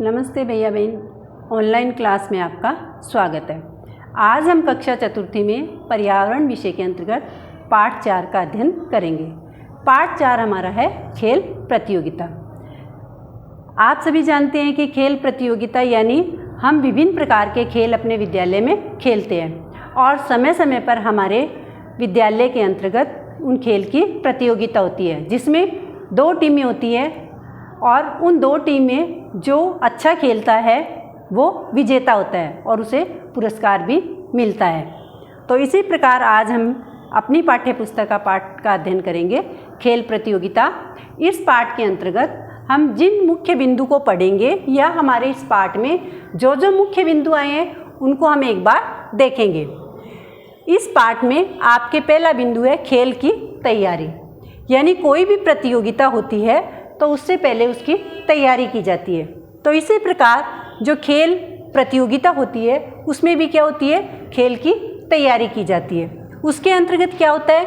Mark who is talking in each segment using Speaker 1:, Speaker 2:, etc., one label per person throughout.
Speaker 1: नमस्ते भैया बहन, ऑनलाइन क्लास में आपका स्वागत है। आज हम कक्षा चतुर्थी में पर्यावरण विषय के अंतर्गत पाठ 4 का अध्ययन करेंगे। पाठ 4 हमारा है खेल प्रतियोगिता। आप सभी जानते हैं कि खेल प्रतियोगिता यानी हम विभिन्न प्रकार के खेल अपने विद्यालय में खेलते हैं और समय समय पर हमारे विद्यालय के अंतर्गत उन खेल की प्रतियोगिता होती है, जिसमें 2 टीमें होती है और उन 2 टीम में जो अच्छा खेलता है वो विजेता होता है और उसे पुरस्कार भी मिलता है। तो इसी प्रकार आज हम अपनी पाठ्य पुस्तक का पाठ का अध्ययन करेंगे, खेल प्रतियोगिता। इस पाठ के अंतर्गत हम जिन मुख्य बिंदु को पढ़ेंगे या हमारे इस पाठ में जो जो मुख्य बिंदु आए हैं उनको हम एक बार देखेंगे। इस पाठ में आपके पहला बिंदु है खेल की तैयारी, यानी कोई भी प्रतियोगिता होती है तो उससे पहले उसकी तैयारी की जाती है। तो इसी प्रकार जो खेल प्रतियोगिता होती है उसमें भी क्या होती है, खेल की तैयारी की जाती है। उसके अंतर्गत क्या होता है,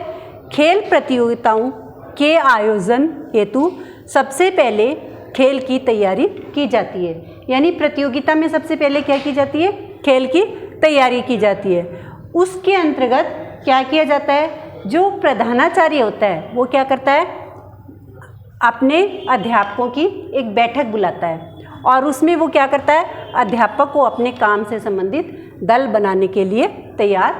Speaker 1: खेल प्रतियोगिताओं के आयोजन हेतु सबसे पहले खेल की तैयारी की जाती है। यानी प्रतियोगिता में सबसे पहले क्या की जाती है, खेल की तैयारी की जाती है। उसके अंतर्गत क्या किया जाता है, जो प्रधानाचार्य होता है वो क्या करता है, अपने अध्यापकों की एक बैठक बुलाता है और उसमें वो क्या करता है, अध्यापक को अपने काम से संबंधित दल बनाने के लिए तैयार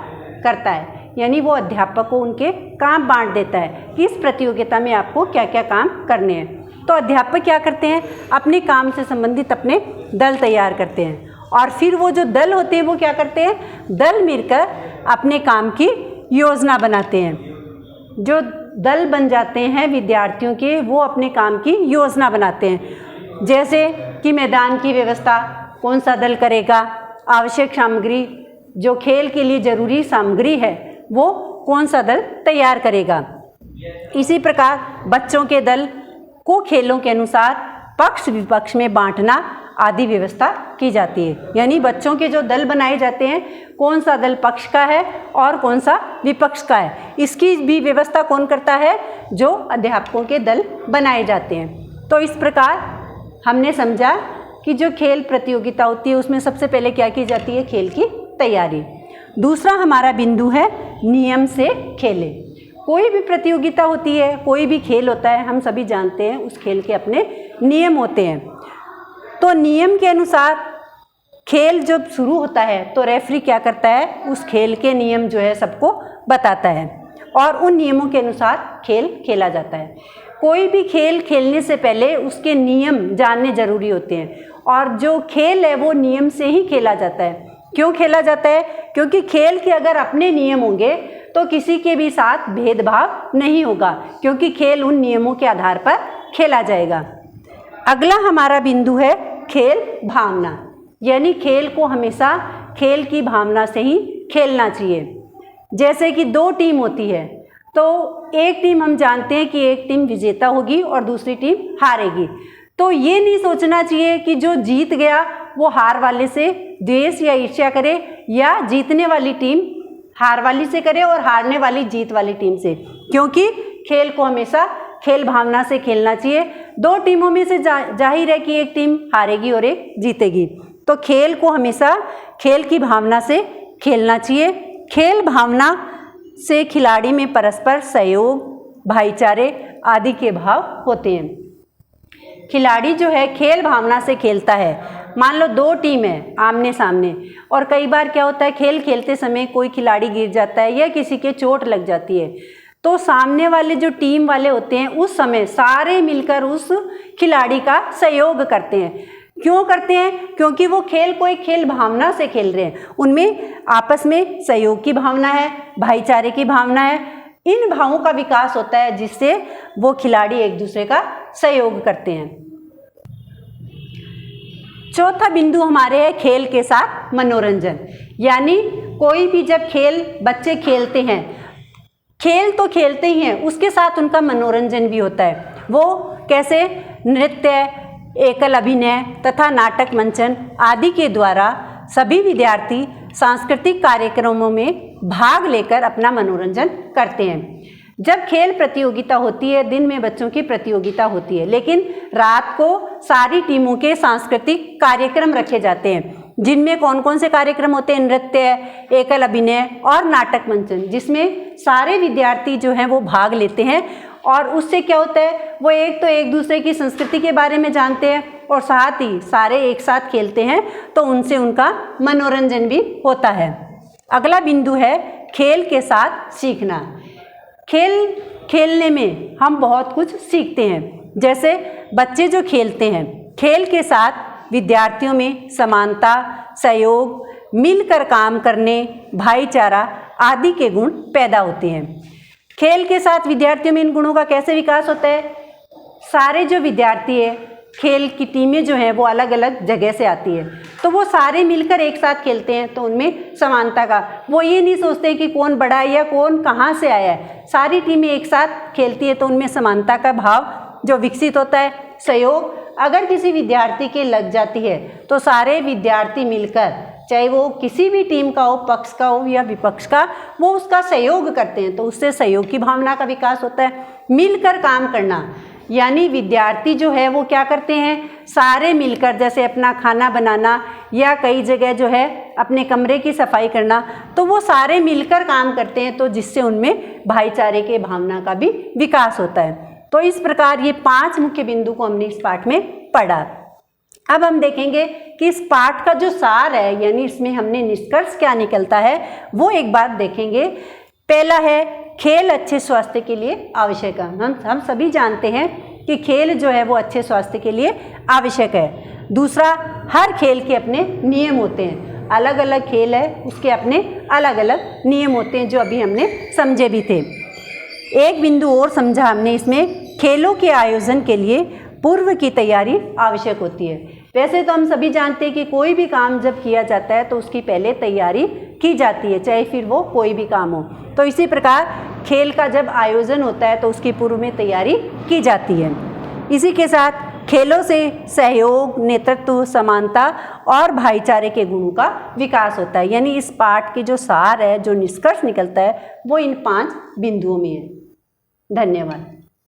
Speaker 1: करता है। यानी वो अध्यापक को उनके काम बांट देता है कि इस प्रतियोगिता में आपको क्या क्या काम करने हैं। तो अध्यापक क्या करते हैं, अपने काम से संबंधित अपने दल तैयार करते हैं और फिर वो जो दल होते हैं वो क्या करते हैं, दल मिलकर अपने काम की योजना बनाते हैं। जो दल बन जाते हैं विद्यार्थियों के, वो अपने काम की योजना बनाते हैं, जैसे कि मैदान की व्यवस्था कौन सा दल करेगा, आवश्यक सामग्री जो खेल के लिए ज़रूरी सामग्री है वो कौन सा दल तैयार करेगा। इसी प्रकार बच्चों के दल को खेलों के अनुसार पक्ष विपक्ष में बांटना आदि व्यवस्था की जाती है। यानी बच्चों के जो दल बनाए जाते हैं, कौन सा दल पक्ष का है और कौन सा विपक्ष का है, इसकी भी व्यवस्था कौन करता है, जो अध्यापकों के दल बनाए जाते हैं। तो इस प्रकार हमने समझा कि जो खेल प्रतियोगिता होती है उसमें सबसे पहले क्या की जाती है, खेल की तैयारी। दूसरा हमारा बिंदु है नियम से खेले। कोई भी प्रतियोगिता होती है, कोई भी खेल होता है, हम सभी जानते हैं उस खेल के अपने नियम होते हैं। तो नियम के अनुसार खेल जब शुरू होता है तो रेफरी क्या करता है, उस खेल के नियम जो है सबको बताता है और उन नियमों के अनुसार खेल खेला जाता है। कोई भी खेल खेलने से पहले उसके नियम जानने जरूरी होते हैं और जो खेल है वो नियम से ही खेला जाता है। क्यों खेला जाता है, क्योंकि खेल के अगर अपने नियम होंगे तो किसी के भी साथ भेदभाव नहीं होगा, क्योंकि खेल उन नियमों के आधार पर खेला जाएगा। अगला हमारा बिंदु है खेल भावना, यानी खेल को हमेशा खेल की भावना से ही खेलना चाहिए। जैसे कि 2 टीम होती है तो एक टीम हम जानते हैं कि एक टीम विजेता होगी और दूसरी टीम हारेगी। तो ये नहीं सोचना चाहिए कि जो जीत गया वो हार वाले से द्वेष या ईर्ष्या करे, या जीतने वाली टीम हार वाली से करे और हारने वाली जीत वाली टीम से, क्योंकि खेल को हमेशा खेल भावना से खेलना चाहिए। 2 टीमों में से जाहिर है कि एक टीम हारेगी और एक जीतेगी। तो खेल को हमेशा खेल की भावना से खेलना चाहिए। खेल भावना से खिलाड़ी में परस्पर सहयोग, भाईचारे आदि के भाव होते हैं। खिलाड़ी जो है खेल भावना से खेलता है। मान लो 2 टीम है आमने सामने और कई बार क्या होता है, खेल खेलते समय कोई खिलाड़ी गिर जाता है या किसी के चोट लग जाती है, तो सामने वाले जो टीम वाले होते हैं उस समय सारे मिलकर उस खिलाड़ी का सहयोग करते हैं। क्यों करते हैं, क्योंकि वो खेल को एक खेल भावना से खेल रहे हैं। उनमें आपस में सहयोग की भावना है, भाईचारे की भावना है। इन भावों का विकास होता है जिससे वो खिलाड़ी एक दूसरे का सहयोग करते हैं। चौथा बिंदु हमारे है खेल के साथ मनोरंजन। यानी कोई भी जब खेल बच्चे खेलते हैं, खेल तो खेलते ही हैं, उसके साथ उनका मनोरंजन भी होता है। वो कैसे, नृत्य, एकल अभिनय तथा नाटक मंचन आदि के द्वारा सभी विद्यार्थी सांस्कृतिक कार्यक्रमों में भाग लेकर अपना मनोरंजन करते हैं। जब खेल प्रतियोगिता होती है, दिन में बच्चों की प्रतियोगिता होती है, लेकिन रात को सारी टीमों के सांस्कृतिक कार्यक्रम रखे जाते हैं, जिनमें कौन कौन से कार्यक्रम होते हैं? नृत्य, एकल अभिनय और नाटक मंचन, जिसमें सारे विद्यार्थी जो हैं वो भाग लेते हैं। और उससे क्या होता है, वो एक दूसरे की संस्कृति के बारे में जानते हैं और साथ ही सारे एक साथ खेलते हैं, तो उनसे उनका मनोरंजन भी होता है। अगला बिंदु है खेल के साथ सीखना। खेलने में हम बहुत कुछ सीखते हैं। जैसे बच्चे जो खेलते हैं, खेल के साथ विद्यार्थियों में समानता, सहयोग, मिलकर काम करने, भाईचारा आदि के गुण पैदा होते हैं। खेल के साथ विद्यार्थियों में इन गुणों का कैसे विकास होता है? सारे जो विद्यार्थी है, खेल की टीमें जो हैं वो अलग अलग जगह से आती है, तो वो सारे मिलकर एक साथ खेलते हैं, तो उनमें समानता का, वो ये नहीं सोचते कि कौन बड़ा है या कौन कहाँ से आया है। सारी टीमें एक साथ खेलती है तो उनमें समानता का भाव जो विकसित होता है। सहयोग, अगर किसी विद्यार्थी के लग जाती है तो सारे विद्यार्थी मिलकर, चाहे वो किसी भी टीम का हो, पक्ष का हो या विपक्ष का, वो उसका सहयोग करते हैं, तो उससे सहयोग की भावना का विकास होता है। मिलकर काम करना, यानी विद्यार्थी जो है वो क्या करते हैं, सारे मिलकर, जैसे अपना खाना बनाना या कई जगह जो है अपने कमरे की सफाई करना, तो वो सारे मिलकर काम करते हैं, तो जिससे उनमें भाईचारे के भावना का भी विकास होता है। तो इस प्रकार ये 5 मुख्य बिंदु को हमने इस पाठ में पढ़ा। अब हम देखेंगे कि इस पाठ का जो सार है, यानी इसमें हमने निष्कर्ष क्या निकलता है, वो एक बार देखेंगे। पहला है खेल अच्छे स्वास्थ्य के लिए आवश्यक है। हम सभी जानते हैं कि खेल जो है वो अच्छे स्वास्थ्य के लिए आवश्यक है। दूसरा, हर खेल के अपने नियम होते हैं, अलग अलग खेल है उसके अपने अलग अलग नियम होते हैं, जो अभी हमने समझे भी थे। एक बिंदु और समझा हमने इसमें, खेलों के आयोजन के लिए पूर्व की तैयारी आवश्यक होती है। वैसे तो हम सभी जानते हैं कि कोई भी काम जब किया जाता है तो उसकी पहले तैयारी की जाती है, चाहे फिर वो कोई भी काम हो। तो इसी प्रकार खेल का जब आयोजन होता है तो उसकी पूर्व में तैयारी की जाती है। इसी के साथ खेलों से सहयोग, नेतृत्व, समानता और भाईचारे के गुणों का विकास होता है। यानी इस पाठ के जो सार है, जो निष्कर्ष निकलता है, वो इन 5 बिंदुओं में है। धन्यवाद।